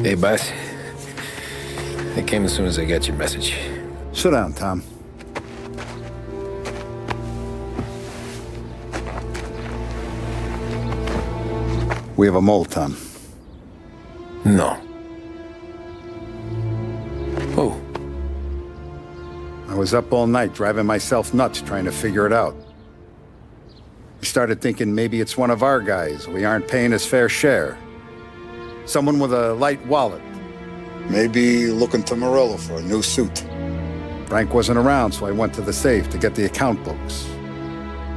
Hey, boss. I came as soon as I got your message. Sit down, Tom. We have a mole, Tom. No. Who? I was up all night driving myself nuts trying to figure it out. I started thinking maybe it's one of our guys. We aren't paying his fair share. Someone with a light wallet. Maybe looking to Morello for a new suit. Frank wasn't around, so I went to the safe to get the account books.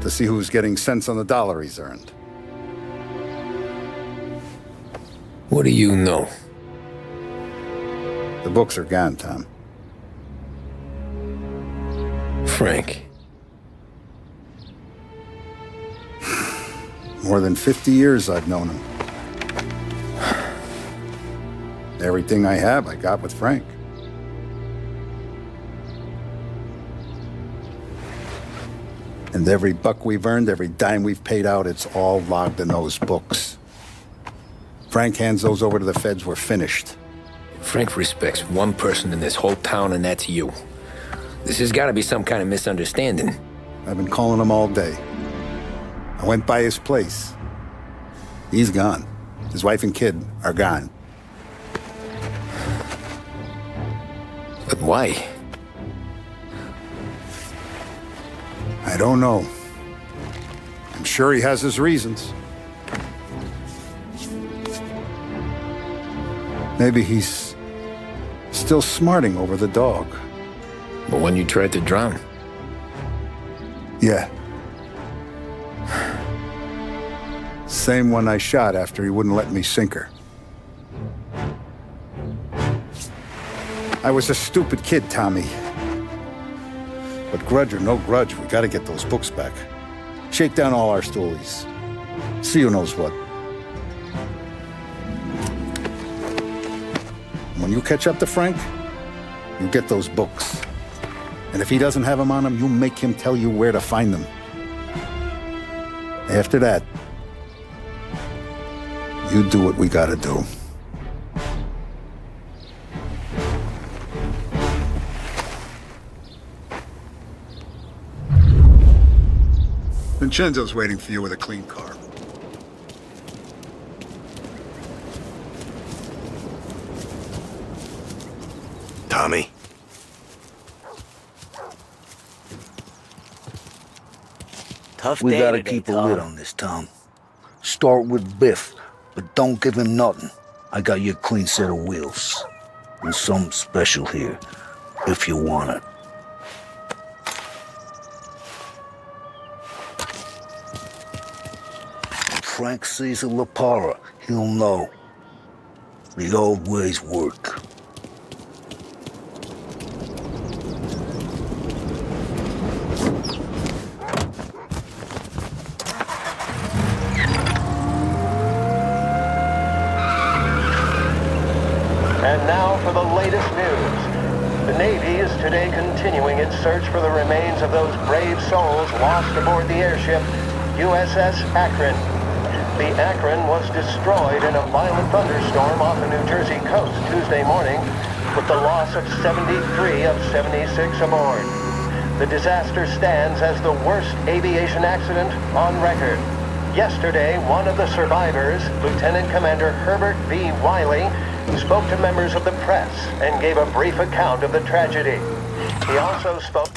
To see who's getting cents on the dollar he's earned. What do you know? The books are gone, Tom. Frank. More than 50 years I've known him. Everything I have, I got with Frank. And every buck we've earned, every dime we've paid out, it's all logged in those books. Frank hands those over to the feds, we're finished. Frank respects one person in this whole town, and that's you. This has got to be some kind of misunderstanding. I've been calling him all day. I went by his place. He's gone. His wife and kid are gone. But why? I don't know. I'm sure he has his reasons. Maybe he's still smarting over the dog. The one you tried to drown? Yeah. Same one I shot after he wouldn't let me sink her. I was a stupid kid, Tommy. But grudge or no grudge, we gotta get those books back. Shake down all our stories. See who knows what. When you catch up to Frank, you get those books. And if he doesn't have them on him, you make him tell you where to find them. After that, you do what we gotta do. Vincenzo's waiting for you with a clean car. Tommy? Tough We day gotta today, keep a Tom. lid on this, Tom. Start with Biff, but don't give him nothing. I got you a clean set of wheels. And something special here, if you want it. When Frank sees a La Parra, he'll know. The old ways work. And now for the latest news. The Navy is today continuing its search for the remains of those brave souls lost aboard the airship USS Akron. The Akron was destroyed in a violent thunderstorm off the New Jersey coast Tuesday morning, with the loss of 73 of 76 aboard. The disaster stands as the worst aviation accident on record. Yesterday, one of the survivors, Lieutenant Commander Herbert V. Wiley, spoke to members of the press and gave a brief account of the tragedy. He also spoke...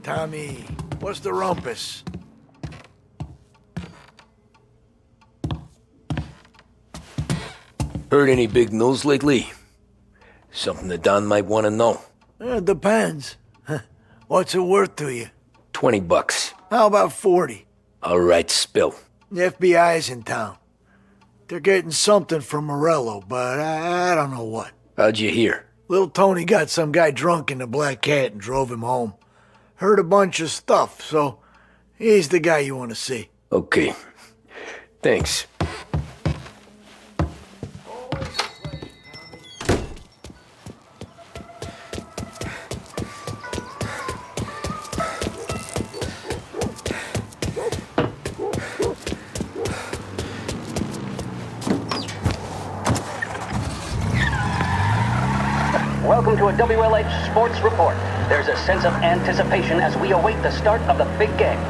Tommy, what's the rumpus? Heard any big news lately? Something that Don might want to know. It depends. What's it worth to you? $20. How about 40? All right, spill. The FBI's in town. They're getting something from Morello, but I don't know what. How'd you hear? Little Tony got some guy drunk in the Black Cat and drove him home. Heard a bunch of stuff, so he's the guy you want to see. Okay. Thanks. Welcome to a WLH Sports Report. There's a sense of anticipation as we await the start of the big game.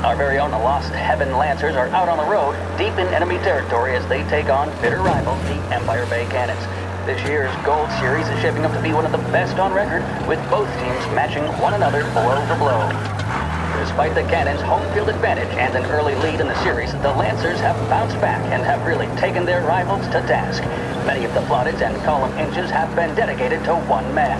Our very own Lost Heaven Lancers are out on the road, deep in enemy territory as they take on bitter rivals, the Empire Bay Cannons. This year's Gold Series is shaping up to be one of the best on record, with both teams matching one another blow for blow. Despite the Cannons' home field advantage and an early lead in the series, the Lancers have bounced back and have really taken their rivals to task. Many of the plaudits and column inches have been dedicated to one man.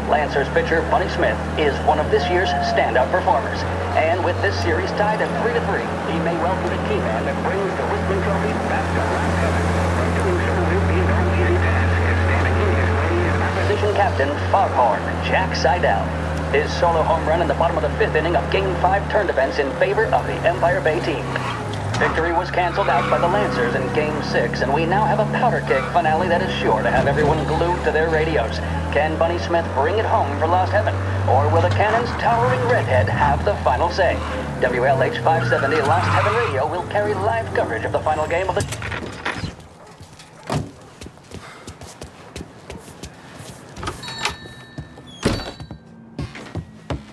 Lancers pitcher Bunny Smith is one of this year's standout performers. And with this series tied at 3-3, he may well be the key man that brings the Winston Trophy back to Lost Heaven. But doing so will be no easy task, as standing in his way is opposition captain Foghorn Jack Seidel. His solo home run in the bottom of the fifth inning of Game 5 turned events in favor of the Empire Bay team. Victory was canceled out by the Lancers in Game 6, and we now have a powder keg finale that is sure to have everyone glued to their radios. Can Bunny Smith bring it home for Lost Heaven? Or will the Cannon's towering redhead have the final say? WLH 570 Lost Heaven Radio will carry live coverage of the final game of the...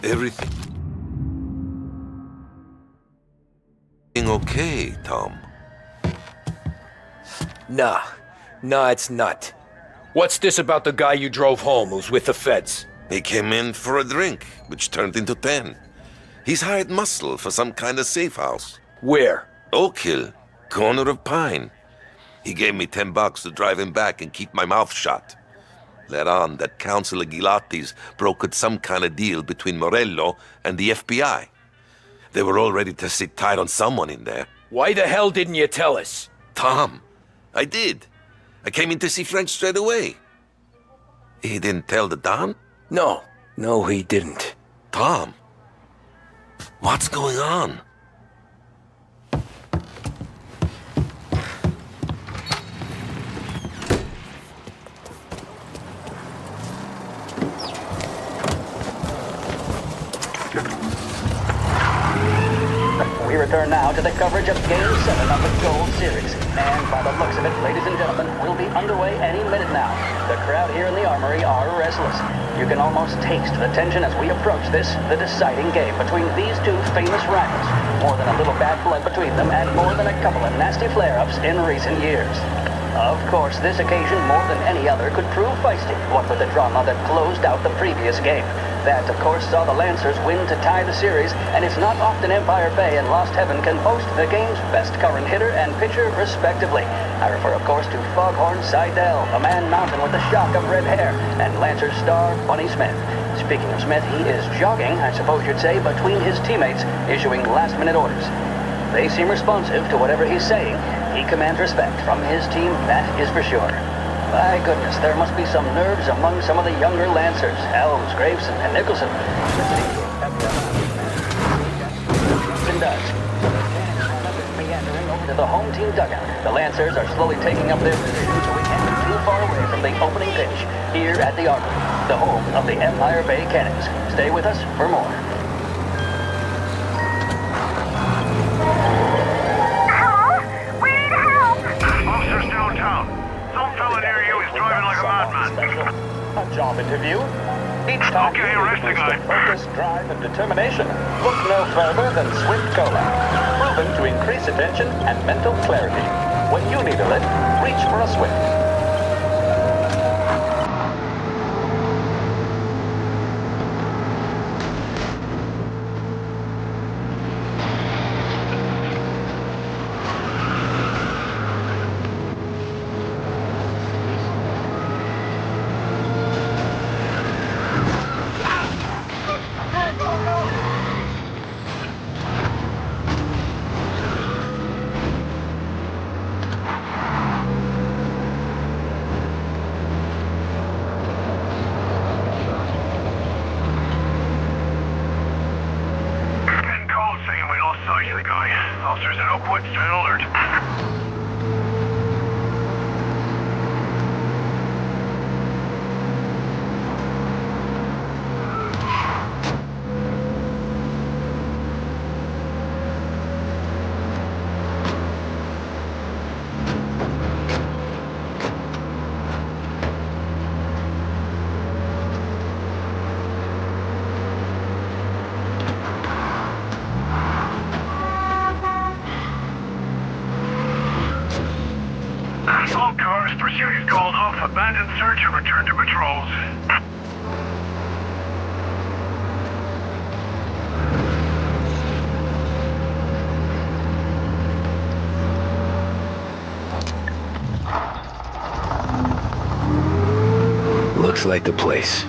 Everything okay, Tom? Nah, it's not. What's this about the guy you drove home who's with the feds? He came in for a drink, which turned into 10. He's hired muscle for some kind of safe house. Where? Oak Hill, corner of Pine. He gave me $10 to drive him back and keep my mouth shut. Let on that Councilor Gilatti's brokered some kind of deal between Morello and the FBI. They were all ready to sit tight on someone in there. Why the hell didn't you tell us? Tom, I did. I came in to see Frank straight away. He didn't tell the Don? No, he didn't. Tom, what's going on? We return now to the coverage of Game 7 of the Gold Series. And by the looks of it, ladies and gentlemen, we'll be underway any minute now. The crowd here in the Armory are restless. You can almost taste the tension as we approach this, the deciding game between these two famous rivals. More than a little bad blood between them, and more than a couple of nasty flare-ups in recent years. Of course, this occasion, more than any other, could prove feisty, what with the drama that closed out the previous game. That, of course, saw the Lancers win to tie the series, and it's not often Empire Bay and Lost Heaven can boast the game's best current hitter and pitcher, respectively. I refer, of course, to Foghorn Seidel, a man mountain with a shock of red hair, and Lancers star Bunny Smith. Speaking of Smith, he is jogging, I suppose you'd say, between his teammates, issuing last-minute orders. They seem responsive to whatever he's saying. He commands respect from his team, that is for sure. My goodness, there must be some nerves among some of the younger Lancers, Helms, Graves, and Nicholson. Does. Meandering over to the home team dugout. The Lancers are slowly taking up their position so we can't be too far away from the opening pitch here at the Armory, the home of the Empire Bay Cannons. Stay with us for more. A job interview? Each time okay, arrest the guy. Focus, drive, and determination. Look no further than Swift Cola. Proven to increase attention and mental clarity. When you need a lift, reach for a Swift. pursuit is called off abandoned search and return to patrols. Looks like the place.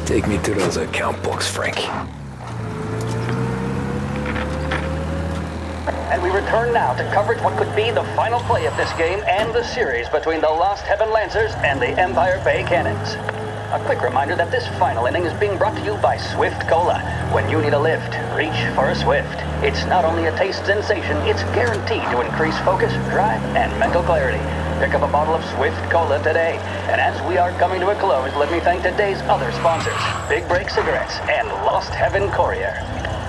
Take me to those account books, Frank. And we return now to coverage what could be the final play of this game and the series between the Lost Heaven Lancers and the Empire Bay Cannons. A quick reminder that this final inning is being brought to you by Swift Cola. When you need a lift, reach for a Swift. It's not only a taste sensation, it's guaranteed to increase focus, drive, and mental clarity. Pick up a bottle of Swift Cola today. And as we are coming to a close, let me thank today's other sponsors, Big Break Cigarettes and Lost Heaven Courier.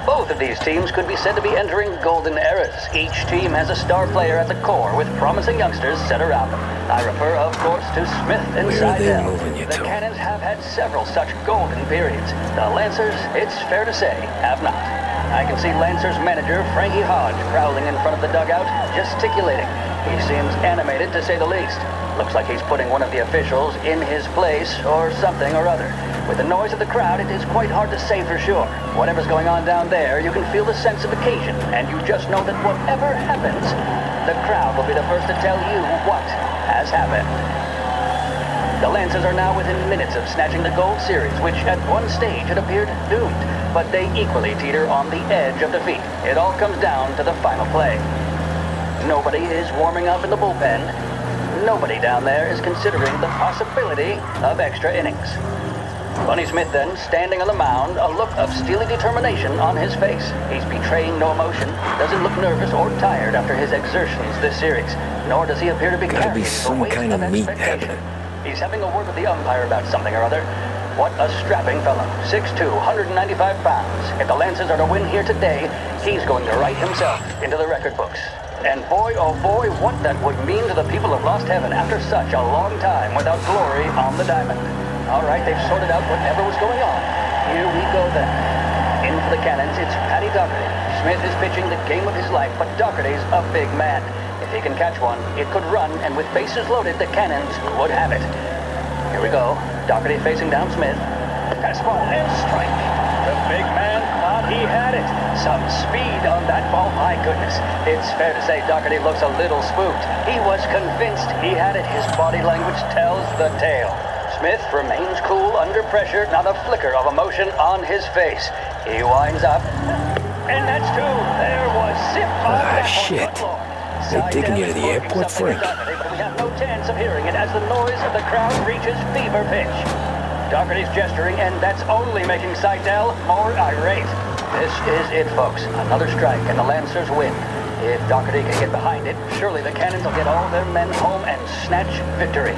Both of these teams could be said to be entering golden eras. Each team has a star player at the core with promising youngsters set around them. I refer, of course, to Smith and Where are they Seidel. moving you The to? Cannons have had several such golden periods. The Lancers, it's fair to say, have not. I can see Lancers manager Frankie Hodge prowling in front of the dugout, gesticulating. He seems animated, to say the least. Looks like he's putting one of the officials in his place, or something or other. With the noise of the crowd, it is quite hard to say for sure. Whatever's going on down there, you can feel the sense of occasion, and you just know that whatever happens, the crowd will be the first to tell you what has happened. The Lancers are now within minutes of snatching the gold series, which at one stage had appeared doomed. But they equally teeter on the edge of defeat. It all comes down to the final play. Nobody is warming up in the bullpen. Nobody down there is considering the possibility of extra innings. Bunny Smith then, standing on the mound, a look of steely determination on his face. He's betraying no emotion, doesn't look nervous or tired after his exertions this series, nor does he appear to be Gotta be carrying the some weight kind of meat expectation. happening. He's having a word with the umpire about something or other. What a strapping fellow. 6'2", 195 pounds. If the Lancers are to win here today, he's going to write himself into the record books. And boy, oh boy, what that would mean to the people of Lost Heaven after such a long time without glory on the diamond. All right, they've sorted out whatever was going on. Here we go then. In for the Cannons, it's Paddy Doherty. Smith is pitching the game of his life, but Doherty's a big man. If he can catch one, it could run, and with bases loaded, the Cannons would have it. Here we go. Doherty facing down Smith. Fastball and strike. The big man thought he had it. Some speed on that ball, my goodness. It's fair to say Doherty looks a little spooked. He was convinced he had it. His body language tells the tale. Smith remains cool under pressure, not a flicker of emotion on his face. He winds up. And that's two. There was zip on that one. Shit. Good Lord. They're taking you to the Salieri airport, smoking Frank? something in Doherty, but we have no chance of hearing it as the noise of the crowd reaches fever pitch. Doherty's gesturing, and that's only making Seidel more irate. This is it, folks. Another strike, and the Lancers win. If Doherty can get behind it, surely the Cannons will get all their men home and snatch victory.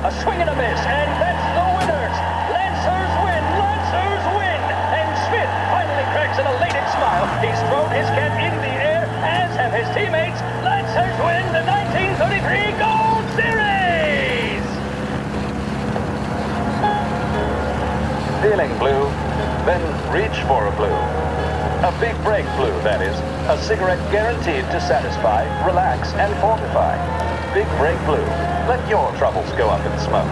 A swing and a miss, and that's the winners! Lancers win! Lancers win! And Smith finally cracks an elated smile. He's thrown his cap in the air, as have his teammates. Lancers win the 1933 Gold Series! Feeling blue? Then reach for a blue. A big break blue, that is. A cigarette guaranteed to satisfy, relax, and fortify. Big break blue. Let your troubles go up in smoke.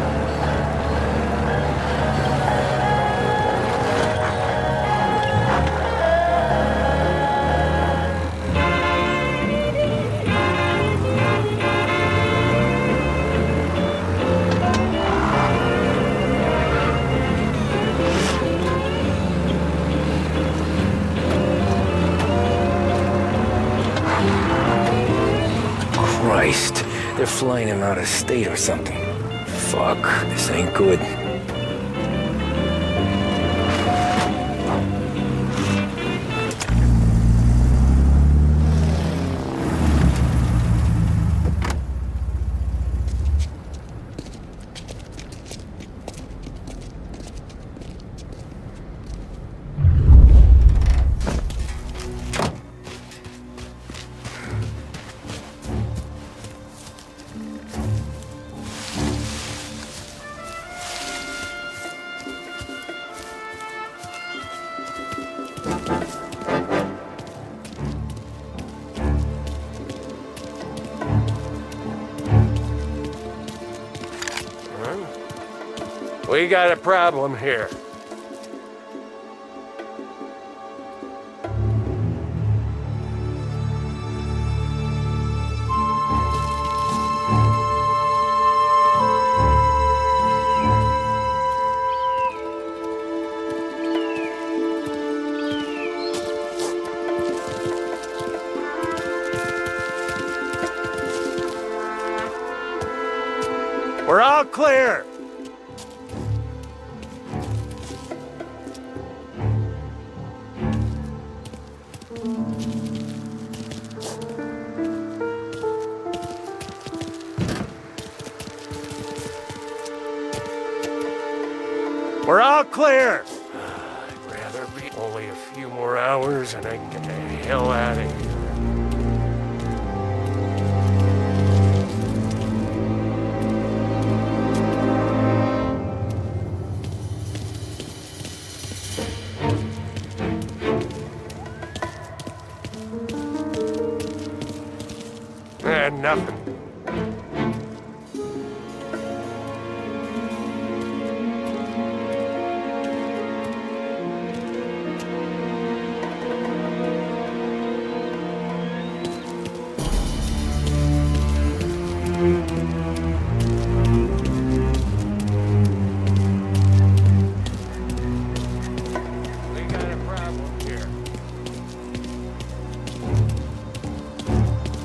Christ, they're flying him out of state or something. Fuck, this ain't good. We got a problem here. We're all clear. We're all clear! I'd rather be only a few more hours and I can get the hell out of here. Nothing.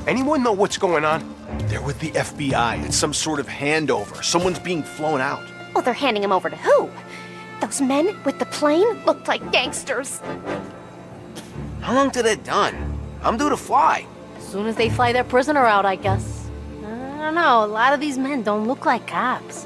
Anyone know what's going on? They're with the FBI. It's some sort of handover. Someone's being flown out. Oh, they're handing him over to who? Those men with the plane looked like gangsters. How long till they're done? I'm due to fly. As soon as they fly their prisoner out, I guess. I don't know, a lot of these men don't look like cops.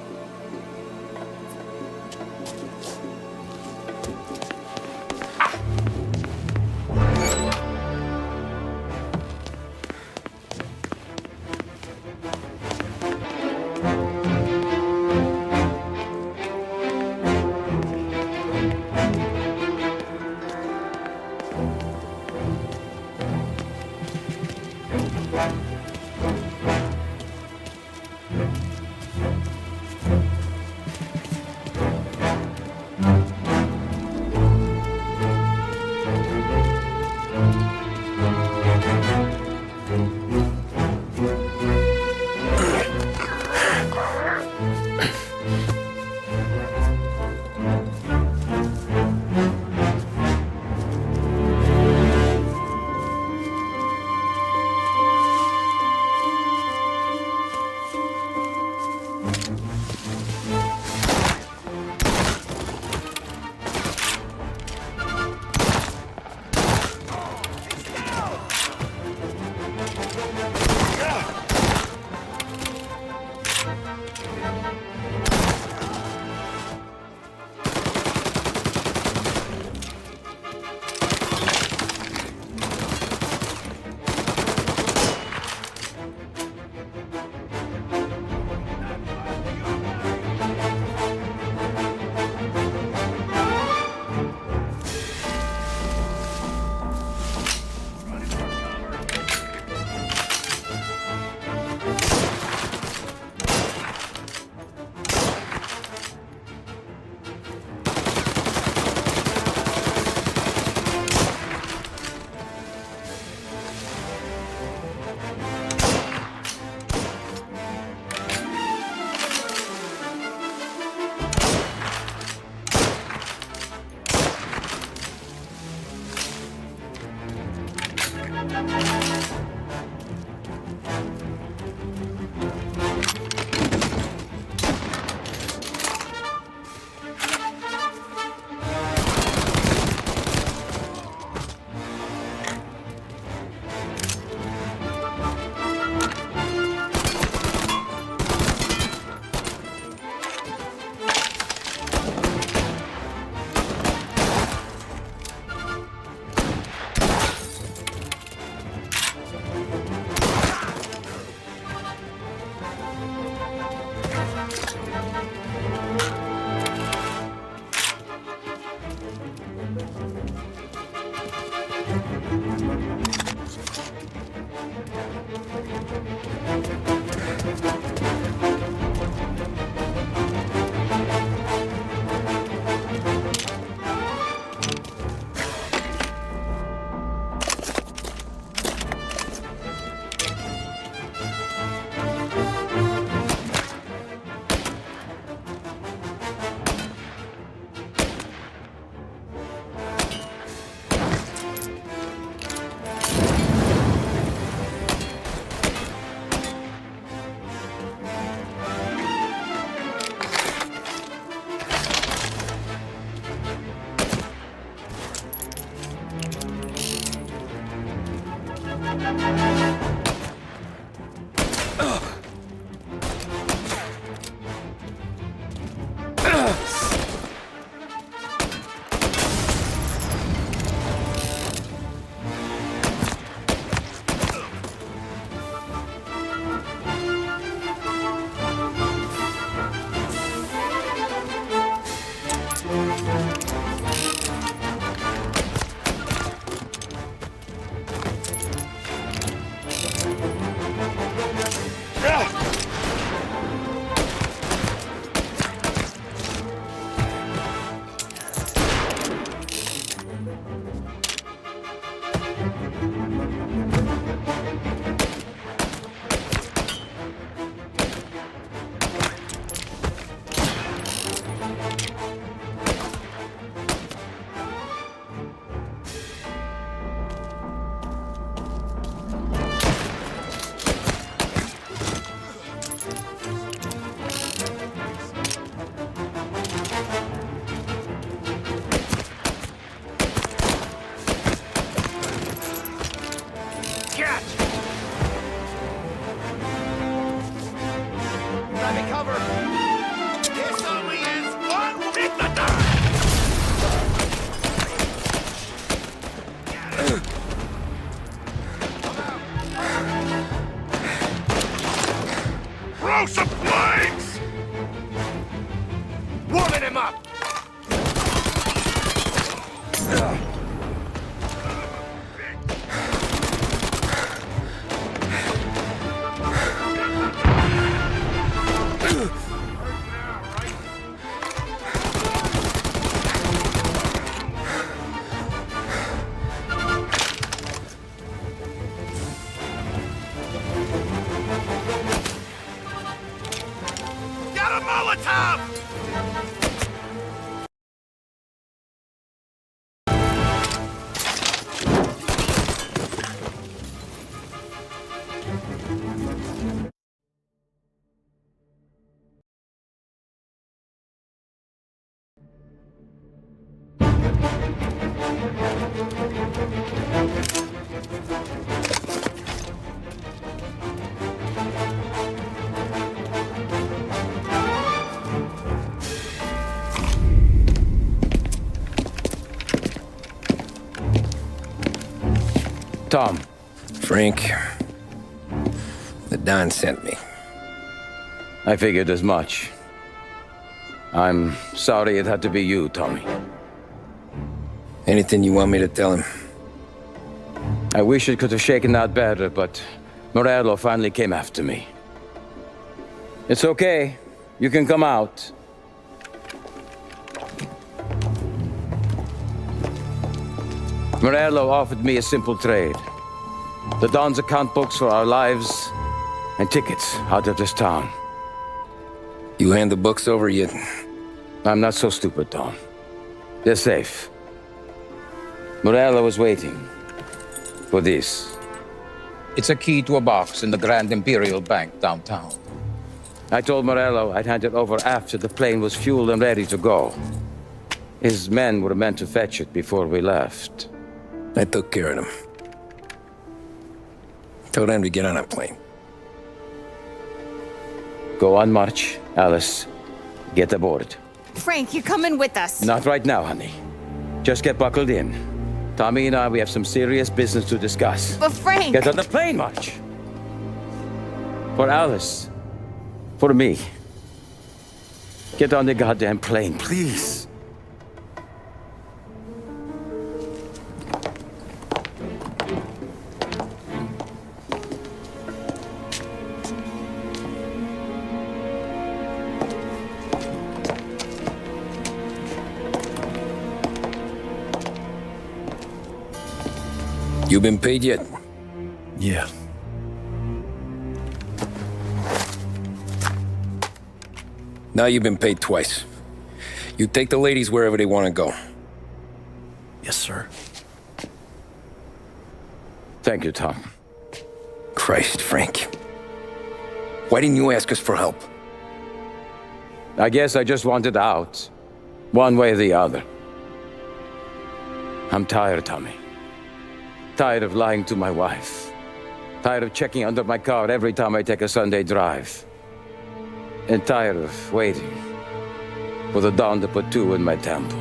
him up! Got a Molotov! Tom. Frank. The Don sent me. I figured as much. I'm sorry it had to be you, Tommy. Anything you want me to tell him? I wish it could have shaken out better, but Morello finally came after me. It's okay. You can come out. Morello offered me a simple trade. The Don's account books for our lives and tickets out of this town. You hand the books over yet? I'm not so stupid, Don. They're safe. Morello was waiting for this. It's a key to a box in the Grand Imperial Bank downtown. I told Morello I'd hand it over after the plane was fueled and ready to go. His men were meant to fetch it before we left. I took care of them. Told them to get on a plane. Go on, March. Alice, get aboard. Frank, you're coming with us. Not right now, honey. Just get buckled in. Tommy and I, we have some serious business to discuss. But Frank... Get on the plane, March. For Alice. For me. Get on the goddamn plane, please. You been paid yet? Yeah. Now you've been paid twice. You take the ladies wherever they want to go. Yes, sir. Thank you, Tom. Christ, Frank. Why didn't you ask us for help? I guess I just wanted out. One way or the other. I'm tired, Tommy. Tired of lying to my wife. Tired of checking under my car every time I take a Sunday drive. And tired of waiting for the dawn to put two in my temple.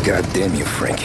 God damn you, Frank.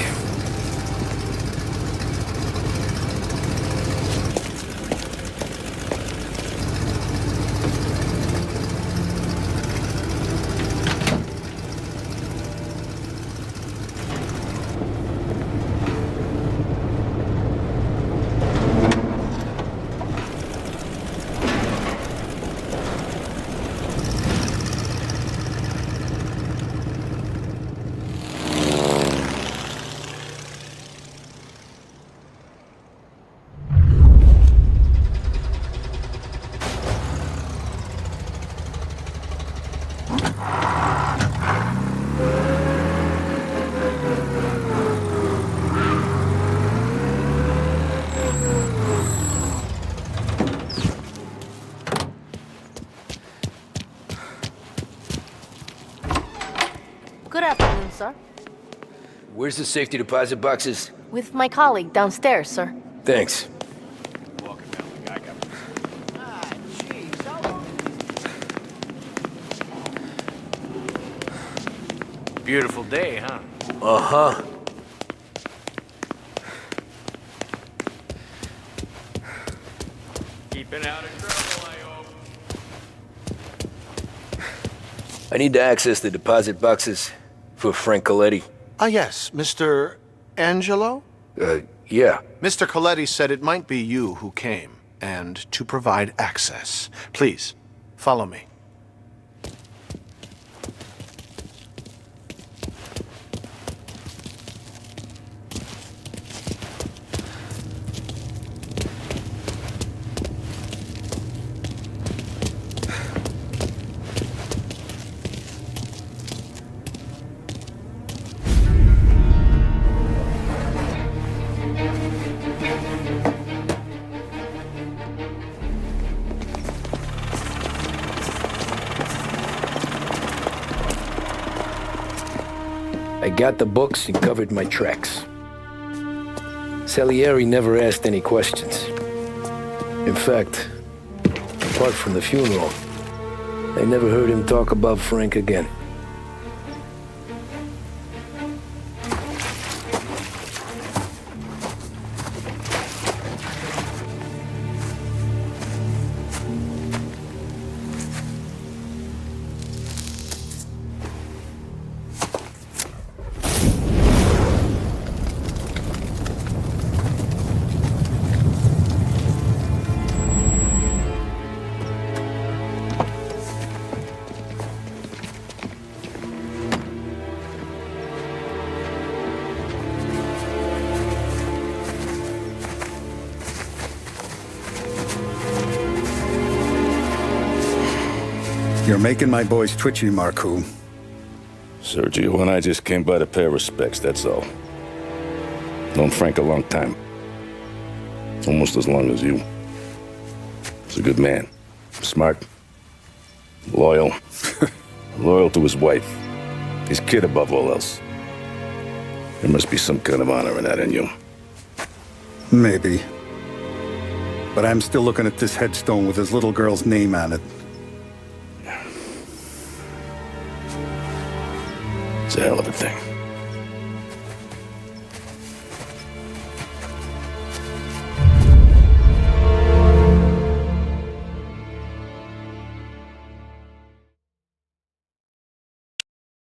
Good afternoon, sir. Where's the safety deposit boxes? With my colleague downstairs, sir. Thanks. Beautiful day, huh? Uh-huh. Keeping out of trouble, I hope. I need to access the deposit boxes for Frank Coletti. Ah, yes, Mr. Angelo? Yeah. Mr. Coletti said it might be you who came, and to provide access. Please, follow me. I got the books and covered my tracks. Salieri never asked any questions. In fact, apart from the funeral, I never heard him talk about Frank again. You're making my boys twitchy, Marcoux. Sergio and I just came by to pay our respects, that's all. Known Frank a long time. Almost as long as you. He's a good man. Smart. Loyal. Loyal to his wife. His kid above all else. There must be some kind of honor in that in you. Maybe. But I'm still looking at this headstone with his little girl's name on it. It's a hell of a thing.